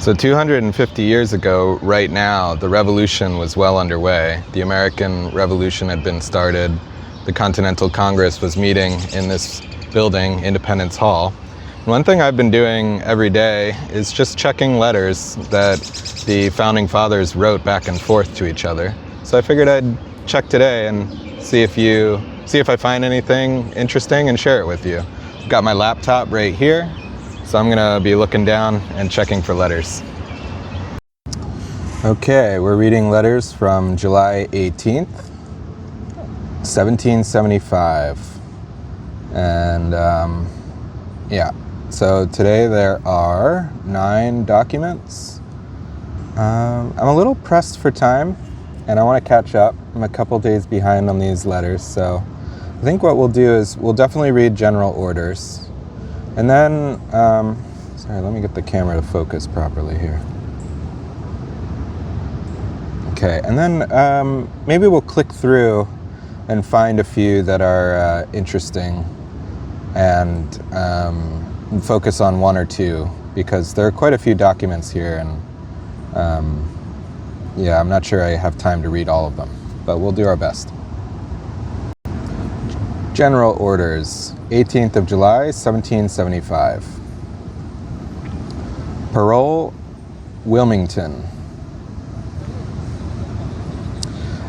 So 250 years ago, right now, the revolution was well underway. The American Revolution had been started. The Continental Congress was meeting in this building, Independence Hall. And one thing I've been doing every day is just checking letters that the Founding Fathers wrote back and forth to each other. So I figured I'd check today and see if I find anything interesting and share it with you. I've got my laptop right here. So I'm gonna be looking down and checking for letters. Okay, we're reading letters from July 18th, 1775. And yeah, so today there are 9 documents. I'm a little pressed for time and I want to catch up. I'm a couple days behind on these letters, so I think what we'll do is we'll definitely read general orders. And then, sorry, let me get the camera to focus properly here. Okay, and then maybe we'll click through and find a few that are interesting and focus on 1 or 2, because there are quite a few documents here, and yeah, I'm not sure I have time to read all of them, but we'll do our best. General Orders, 18th of July, 1775. Parole, Wilmington.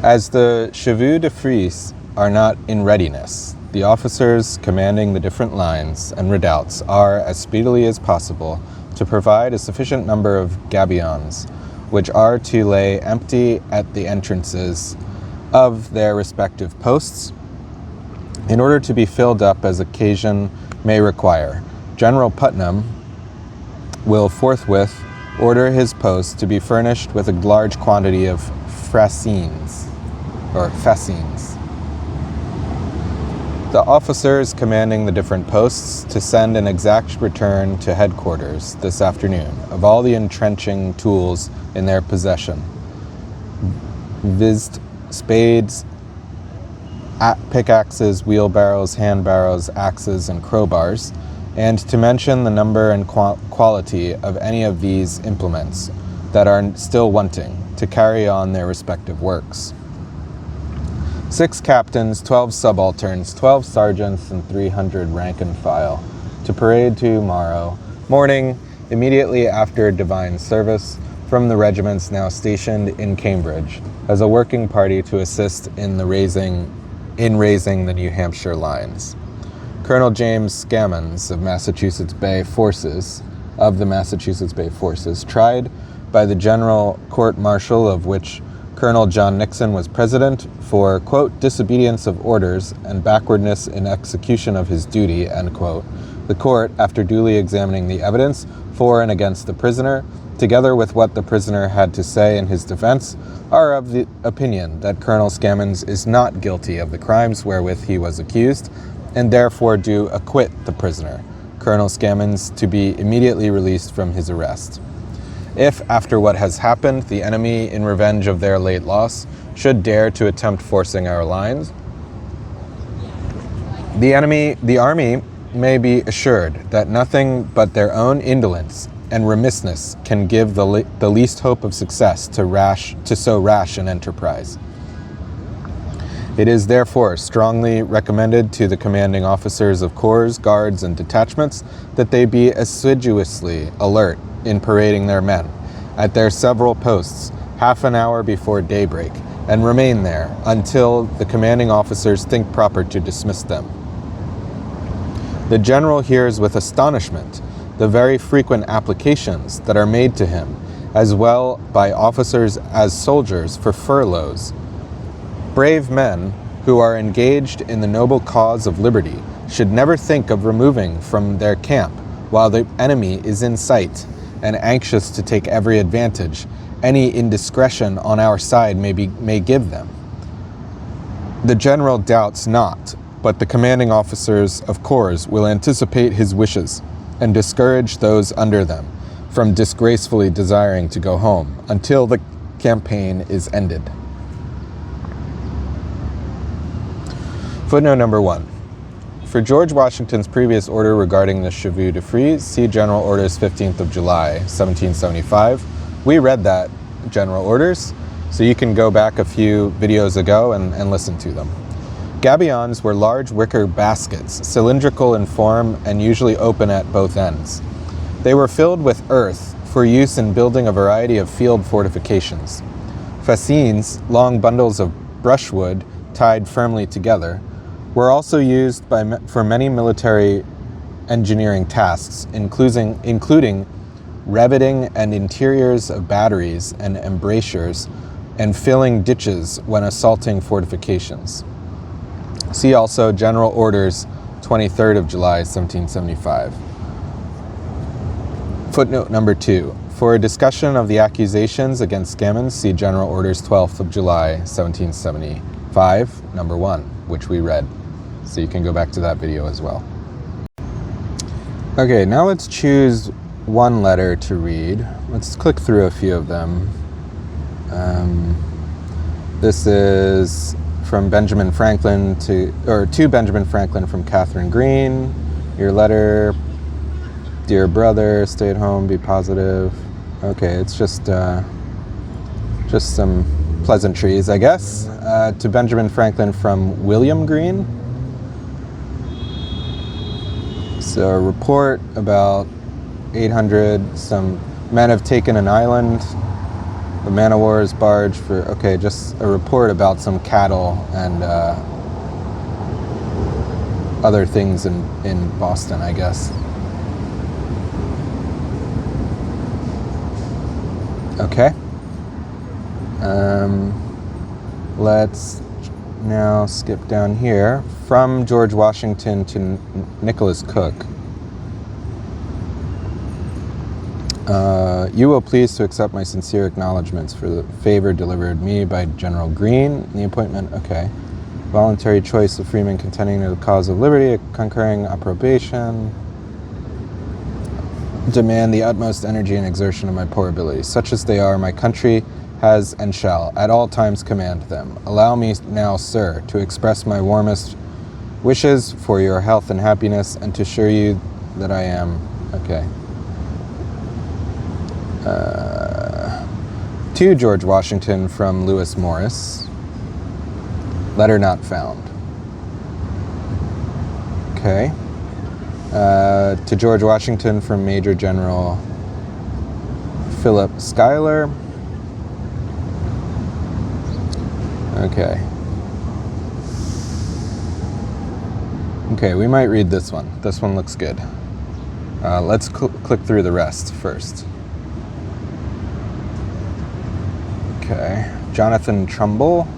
As the chevaux de frise are not in readiness, the officers commanding the different lines and redoubts are, as speedily as possible, to provide a sufficient number of gabions, which are to lay empty at the entrances of their respective posts, in order to be filled up as occasion may require. General Putnam will forthwith order his post to be furnished with a large quantity of fascines. The officers commanding the different posts to send an exact return to headquarters this afternoon of all the entrenching tools in their possession, viz. Spades, pickaxes, wheelbarrows, handbarrows, axes, and crowbars, and to mention the number and quality of any of these implements that are still wanting to carry on their respective works. 6 captains, 12 subalterns, 12 sergeants, and 300 rank and file, to parade tomorrow morning, immediately after divine service, from the regiments now stationed in Cambridge, as a working party to assist in raising the New Hampshire lines. Colonel James Scammons of the Massachusetts Bay Forces, tried by the General Court-Martial, of which Colonel John Nixon was president, for, quote, disobedience of orders and backwardness in execution of his duty, end quote. The court, after duly examining the evidence for and against the prisoner, together with what the prisoner had to say in his defense, are of the opinion that Colonel Scammons is not guilty of the crimes wherewith he was accused, and therefore do acquit the prisoner, Colonel Scammons, to be immediately released from his arrest. If, after what has happened, the enemy, in revenge of their late loss, should dare to attempt forcing our lines, the army may be assured that nothing but their own indolence and remissness can give the least hope of success to so rash an enterprise. It is therefore strongly recommended to the commanding officers of corps, guards, and detachments that they be assiduously alert in parading their men at their several posts half an hour before daybreak, and remain there until the commanding officers think proper to dismiss them. The general hears with astonishment the very frequent applications that are made to him, as well by officers as soldiers, for furloughs. Brave men who are engaged in the noble cause of liberty should never think of removing from their camp while the enemy is in sight and anxious to take every advantage any indiscretion on our side may give them. The general doubts not, but the commanding officers of corps will anticipate his wishes and discourage those under them from disgracefully desiring to go home until the campaign is ended. Footnote number 1. For George Washington's previous order regarding the chevaux de frise, see General Orders 15th of July, 1775. We read that General Orders, so you can go back a few videos ago and listen to them. Gabions were large wicker baskets, cylindrical in form and usually open at both ends. They were filled with earth for use in building a variety of field fortifications. Fascines, long bundles of brushwood tied firmly together, were also used for many military engineering tasks, including revetting and interiors of batteries and embrasures and filling ditches when assaulting fortifications. See also General Orders 23rd of July, 1775. Footnote number 2. For a discussion of the accusations against Gammons, see General Orders 12th of July, 1775, number 1, which we read. So you can go back to that video as well. Okay, now let's choose one letter to read. Let's click through a few of them. This is from Benjamin Franklin to Benjamin Franklin from Catherine Green. Your letter, dear brother, stay at home, be positive. Okay, it's just some pleasantries, I guess. To Benjamin Franklin from William Green. So a report about 800, some men have taken an island. The man-of-war's barge for, okay, just a report about some cattle and other things in Boston, I guess. Okay. Let's now skip down here. From George Washington to Nicholas Cook. You will please to accept my sincere acknowledgments for the favor delivered me by General Greene. The appointment, okay. Voluntary choice of freemen contending to the cause of liberty, concurring approbation. Demand the utmost energy and exertion of my poor abilities. Such as they are, my country has and shall at all times command them. Allow me now, sir, to express my warmest wishes for your health and happiness, and to assure you that I am, okay. To George Washington from Lewis Morris. Letter not found. Okay. To George Washington from Major General Philip Schuyler. Okay. Okay, we might read this one. This one looks good. Let's click through the rest first. Okay. Jonathan Trumbull.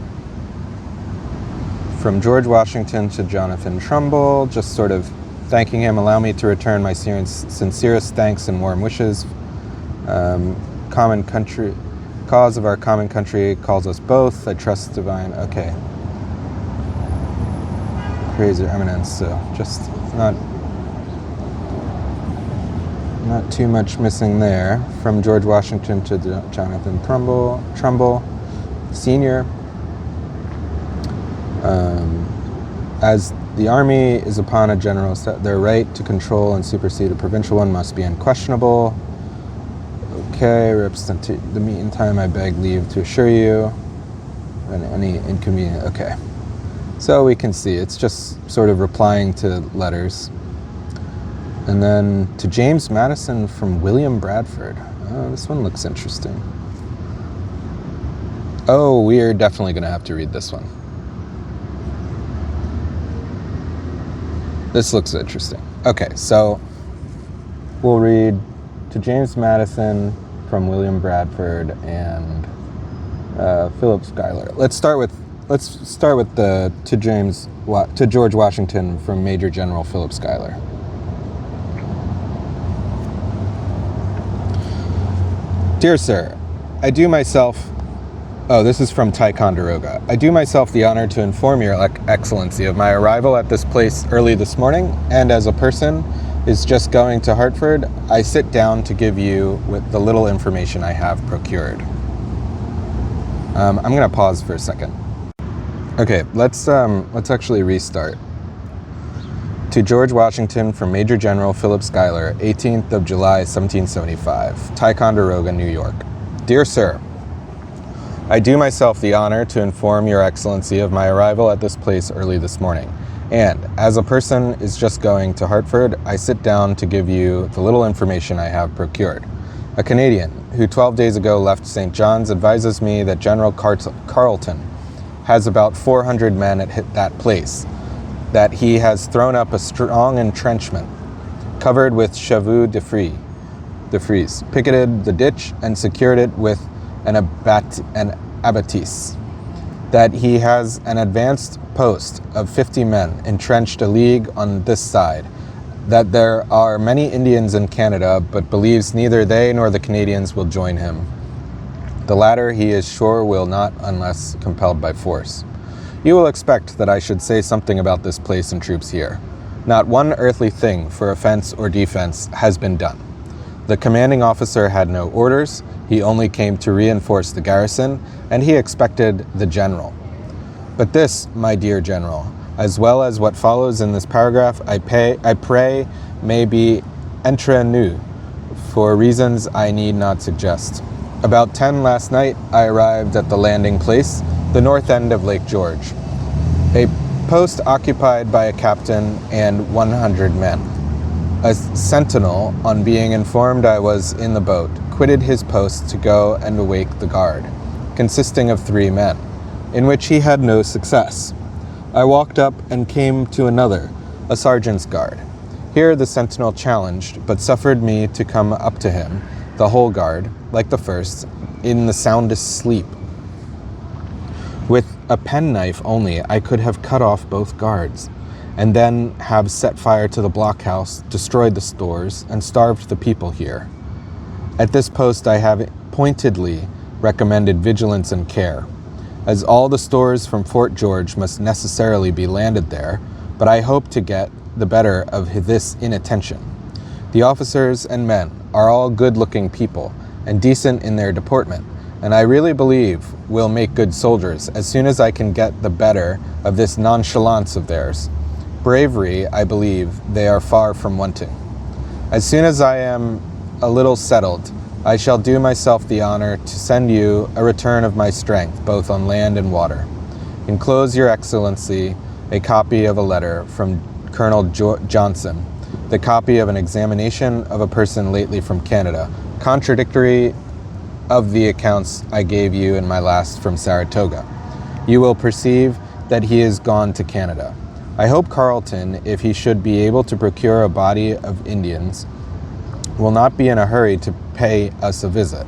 From George Washington to Jonathan Trumbull, just sort of thanking him. Allow me to return my sincerest thanks and warm wishes. Common country, cause of our common country calls us both. I trust divine. Okay. Praise your eminence. So just not too much missing there. From George Washington to Jonathan Trumbull, Senior. As the army is upon a general set, their right to control and supersede a provincial one must be unquestionable. Okay, represent the meantime, I beg leave to assure you, and any inconvenient. Okay, so we can see it's just sort of replying to letters. And then to James Madison from William Bradford. Oh, this one looks interesting. Oh, we are definitely going to have to read this one. This looks interesting. Okay, so we'll read to James Madison from William Bradford and Philip Schuyler. Let's start with the to George Washington from Major General Philip Schuyler. Dear Sir, I do myself. Oh, this is from Ticonderoga. I do myself the honor to inform your excellency of my arrival at this place early this morning, and as a person is just going to Hartford, I sit down to give you with the little information I have procured. I'm going to pause for a second. Okay, let's actually restart. To George Washington from Major General Philip Schuyler, 18th of July, 1775, Ticonderoga, New York. Dear Sir, I do myself the honor to inform Your Excellency of my arrival at this place early this morning. And, as a person is just going to Hartford, I sit down to give you the little information I have procured. A Canadian, who 12 days ago left St. John's, advises me that General Carleton has about 400 men at that place, that he has thrown up a strong entrenchment, covered with chevaux de frise, picketed the ditch, and secured it with an abattis, that he has an advanced post of 50 men entrenched a league on this side, that there are many Indians in Canada, but believes neither they nor the Canadians will join him. The latter he is sure will not unless compelled by force. You will expect that I should say something about this place and troops here. Not one earthly thing for offense or defense has been done. The commanding officer had no orders, he only came to reinforce the garrison, and he expected the general. But this, my dear general, as well as what follows in this paragraph, I pray may be entre nous, for reasons I need not suggest. About 10 last night, I arrived at the landing place, the north end of Lake George, a post occupied by a captain and 100 men. A sentinel, on being informed I was in the boat, quitted his post to go and awake the guard, consisting of 3 men, in which he had no success. I walked up and came to another, a sergeant's guard. Here the sentinel challenged, but suffered me to come up to him, the whole guard, like the first, in the soundest sleep. With a penknife only, I could have cut off both guards, and then have set fire to the blockhouse, destroyed the stores, and starved the people here. At this post I have pointedly recommended vigilance and care, as all the stores from Fort George must necessarily be landed there, but I hope to get the better of this inattention. The officers and men are all good-looking people, and decent in their deportment, and I really believe will make good soldiers as soon as I can get the better of this nonchalance of theirs. Bravery, I believe, they are far from wanting. As soon as I am a little settled, I shall do myself the honor to send you a return of my strength, both on land and water. Enclose Your Excellency a copy of a letter from Colonel Johnson, the copy of an examination of a person lately from Canada, contradictory of the accounts I gave you in my last from Saratoga. You will perceive that he is gone to Canada. I hope Carleton, if he should be able to procure a body of Indians, will not be in a hurry to pay us a visit.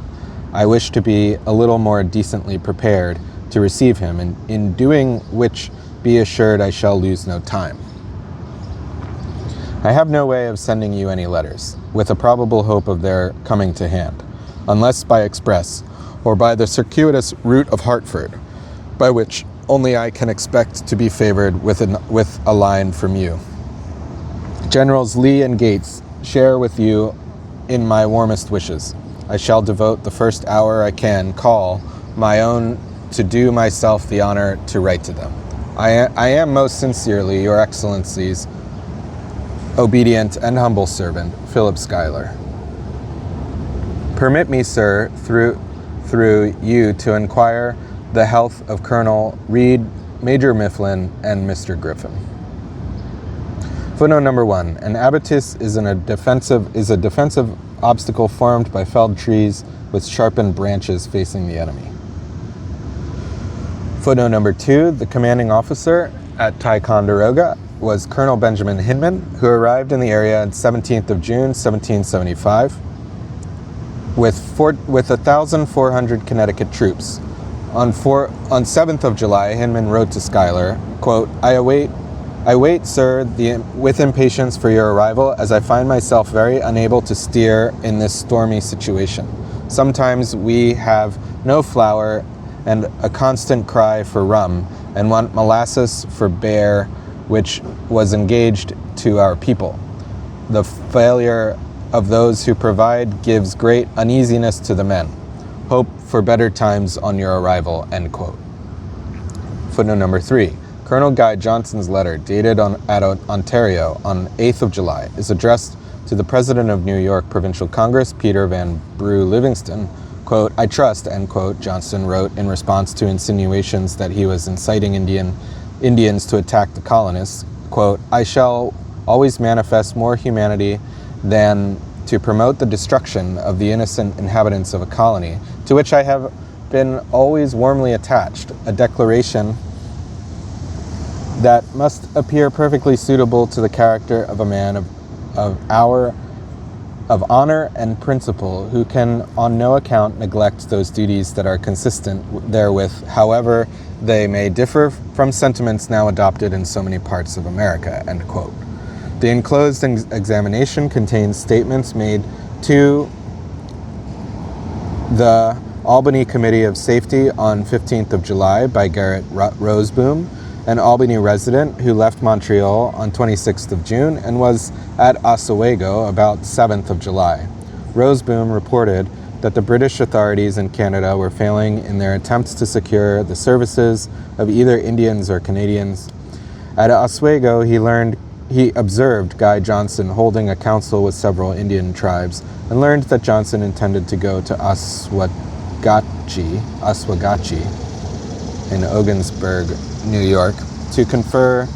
I wish to be a little more decently prepared to receive him, and in doing which be assured I shall lose no time. I have no way of sending you any letters, with a probable hope of their coming to hand, unless by express, or by the circuitous route of Hartford, by which only I can expect to be favored with a line from you. Generals Lee and Gates share with you in my warmest wishes. I shall devote the first hour I can call my own to do myself the honor to write to them. I am most sincerely Your Excellency's obedient and humble servant, Philip Schuyler. Permit me, sir, through you to inquire the health of Colonel Reed, Major Mifflin, and Mr. Griffin. Footnote number 1. An abattis is a defensive obstacle formed by felled trees with sharpened branches facing the enemy. Footnote number 2. The commanding officer at Ticonderoga was Colonel Benjamin Hinman, who arrived in the area on 17th of June, 1775, with 1,400 Connecticut troops. On 7th of July, Hinman wrote to Schuyler, quote, I wait, sir, with impatience for your arrival, as I find myself very unable to steer in this stormy situation. Sometimes we have no flour and a constant cry for rum, and want molasses for beer, which was engaged to our people. The failure of those who provide gives great uneasiness to the men. Hope for better times on your arrival, end quote. Footnote number 3. Colonel Guy Johnson's letter, dated at Ontario on 8th of July, is addressed to the President of New York Provincial Congress, Peter Van Brew Livingston. Quote, "I trust," end quote, Johnston wrote in response to insinuations that he was inciting Indians to attack the colonists. Quote, "I shall always manifest more humanity than to promote the destruction of the innocent inhabitants of a colony, to which I have been always warmly attached, a declaration that must appear perfectly suitable to the character of a man of honor and principle, who can on no account neglect those duties that are consistent therewith, however they may differ from sentiments now adopted in so many parts of America," end quote. The enclosed examination contains statements made to the Albany Committee of Safety on 15th of July by Garrett Roseboom, an Albany resident who left Montreal on 26th of June and was at Oswego about 7th of July. Roseboom reported that the British authorities in Canada were failing in their attempts to secure the services of either Indians or Canadians. At Oswego, he observed Guy Johnson holding a council with several Indian tribes and learned that Johnson intended to go to Oswegatchie in Ogdensburg, New York, to confer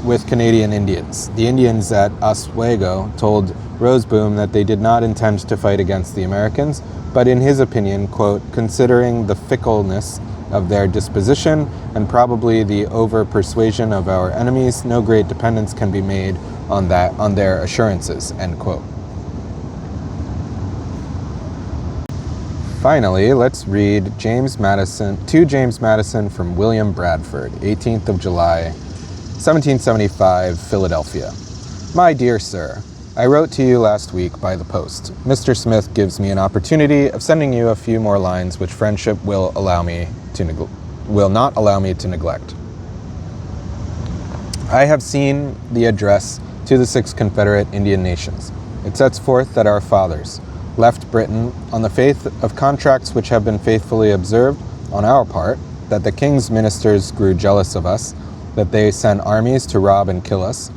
with Canadian Indians. The Indians at Oswego told Roseboom that they did not intend to fight against the Americans, but in his opinion, quote, "considering the fickleness of their disposition and probably the over-persuasion of our enemies, no great dependence can be made on their assurances," end quote. Finally, let's read James Madison from William Bradford, 18th of July, 1775, Philadelphia. "My dear sir, I wrote to you last week by the post. Mr. Smith gives me an opportunity of sending you a few more lines which friendship will not allow me to neglect. I have seen the address to the 6 Confederate Indian nations. It sets forth that our fathers left Britain on the faith of contracts which have been faithfully observed on our part, that the king's ministers grew jealous of us, that they sent armies to rob and kill us,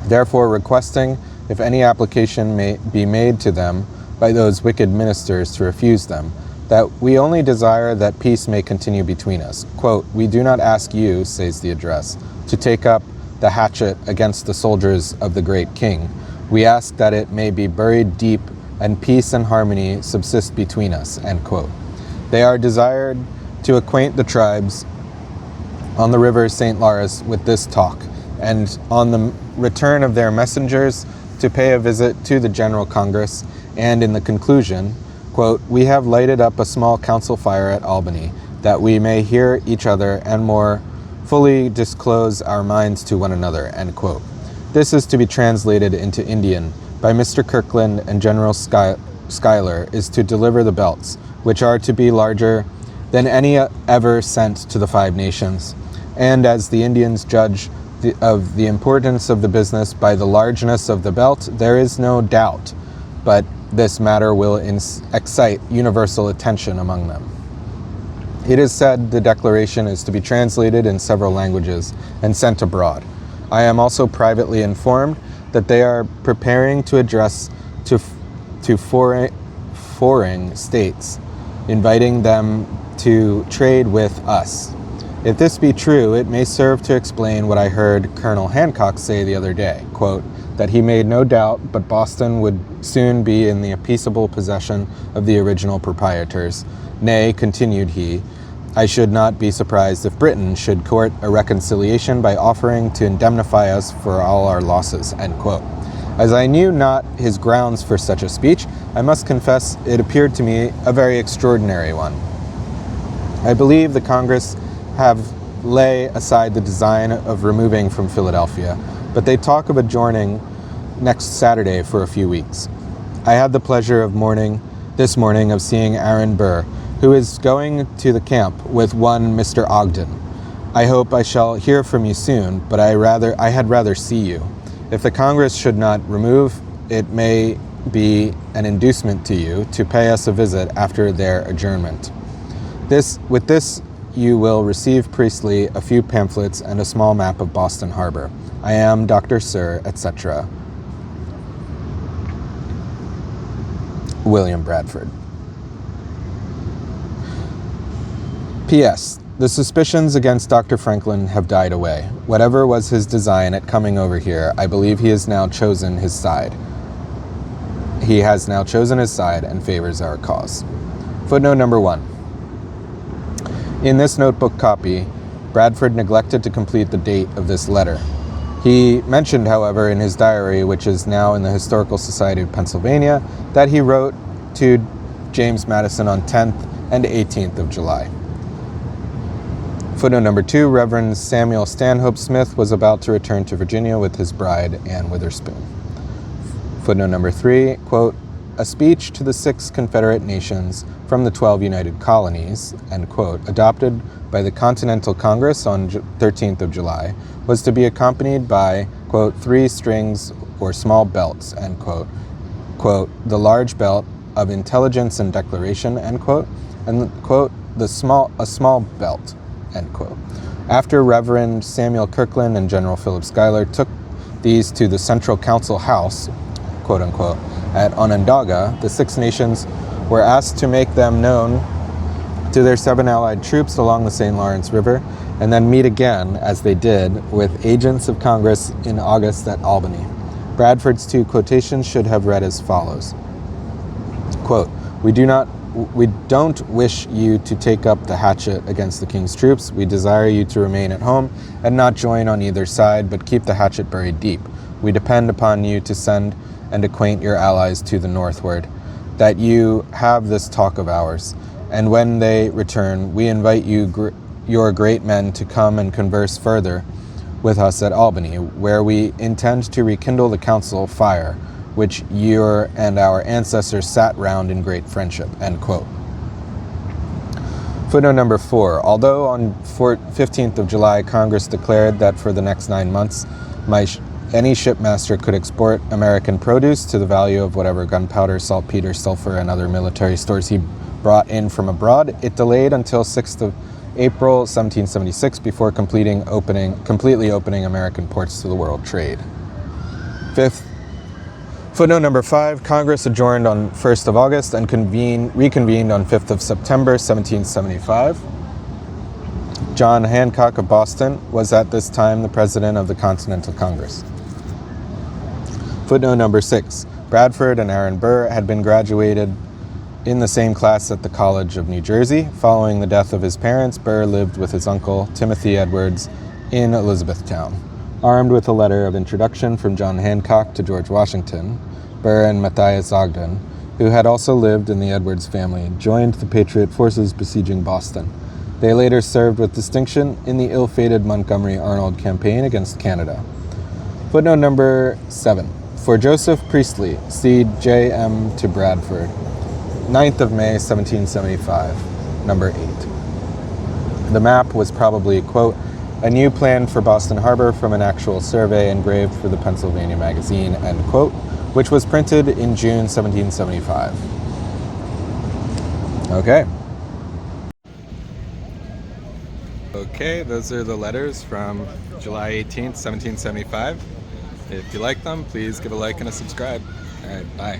therefore requesting, if any application may be made to them by those wicked ministers, to refuse them, that we only desire that peace may continue between us. Quote, we do not ask you, says the address, to take up the hatchet against the soldiers of the great king. We ask that it may be buried deep and peace and harmony subsist between us, end quote. They are desired to acquaint the tribes on the river St. Lawrence with this talk, and on the return of their messengers to pay a visit to the General Congress, and in the conclusion, quote, we have lighted up a small council fire at Albany, that we may hear each other and more fully disclose our minds to one another, end quote. This is to be translated into Indian by Mr. Kirkland, and General Schuyler is to deliver the belts, which are to be larger than any ever sent to the 5 nations. And as the Indians judge of the importance of the business by the largeness of the belt, there is no doubt but this matter will excite universal attention among them. It is said the declaration is to be translated in several languages and sent abroad. I am also privately informed that they are preparing to address to foreign states, inviting them to trade with us. If this be true, it may serve to explain what I heard Colonel Hancock say the other day, quote, that he made no doubt but Boston would soon be in the peaceable possession of the original proprietors. Nay, continued he, I should not be surprised if Britain should court a reconciliation by offering to indemnify us for all our losses, end quote. As I knew not his grounds for such a speech, I must confess it appeared to me a very extraordinary one. I believe the Congress have lay aside the design of removing from Philadelphia, but they talk of adjourning next Saturday for a few weeks. I had the pleasure of this morning of seeing Aaron Burr, who is going to the camp with one Mr. Ogden. I hope I shall hear from you soon, but I had rather see you. If the Congress should not remove, it may be an inducement to you to pay us a visit after their adjournment. With this you will receive Priestley a few pamphlets and a small map of Boston Harbor. I am Dr. Sir, etc. William Bradford. P.S. The suspicions against Dr. Franklin have died away. Whatever was his design at coming over here, I believe he has now chosen his side. He has now chosen his side and favors our cause. Footnote number 1. In this notebook copy, Bradford neglected to complete the date of this letter. He mentioned, however, in his diary, which is now in the Historical Society of Pennsylvania, that he wrote to James Madison on 10th and 18th of July. Footnote number 2, Reverend Samuel Stanhope Smith was about to return to Virginia with his bride, Anne Witherspoon. Footnote number 3, quote, a speech to the 6 Confederate nations from the 12 United Colonies, end quote, adopted by the Continental Congress on 13th of July, was to be accompanied by, quote, 3 strings or small belts, end quote, the large belt of intelligence and declaration, end quote, and, quote, a small belt, end quote. After Reverend Samuel Kirkland and General Philip Schuyler took these to the Central Council House, quote unquote, at Onondaga, the 6 nations were asked to make them known to their 7 allied troops along the St. Lawrence River, and then meet again, as they did, with agents of Congress in August at Albany. Bradford's 2 quotations should have read as follows. Quote, we don't wish you to take up the hatchet against the king's troops. We desire you to remain at home and not join on either side, but keep the hatchet buried deep. We depend upon you to send and acquaint your allies to the northward, that you have this talk of ours. And when they return, we invite you, your great men, to come and converse further with us at Albany, where we intend to rekindle the council fire, which your and our ancestors sat round in great friendship, end quote. Footnote number 4. Although on 15th of July, Congress declared that for the next 9 months, any shipmaster could export American produce to the value of whatever gunpowder, saltpeter, sulfur, and other military stores he brought in from abroad, it delayed until 6th of April 1776 before completely opening American ports to the world trade. Footnote number 5, Congress adjourned on 1st of August and reconvened on 5th of September 1775. John Hancock of Boston was at this time the president of the Continental Congress. Footnote number 6, Bradford and Aaron Burr had been graduated in the same class at the College of New Jersey. Following the death of his parents, Burr lived with his uncle, Timothy Edwards, in Elizabethtown. Armed with a letter of introduction from John Hancock to George Washington, Burr and Matthias Ogden, who had also lived in the Edwards family, joined the Patriot forces besieging Boston. They later served with distinction in the ill-fated Montgomery Arnold campaign against Canada. Footnote number 7. For Joseph Priestley, see J.M. to Bradford. 9th of May, 1775, number 8. The map was probably, quote, a new plan for Boston Harbor from an actual survey engraved for the Pennsylvania Magazine, end quote, which was printed in June 1775. Okay, those are the letters from July 18th, 1775. If you like them, please give a like and a subscribe. All right, bye.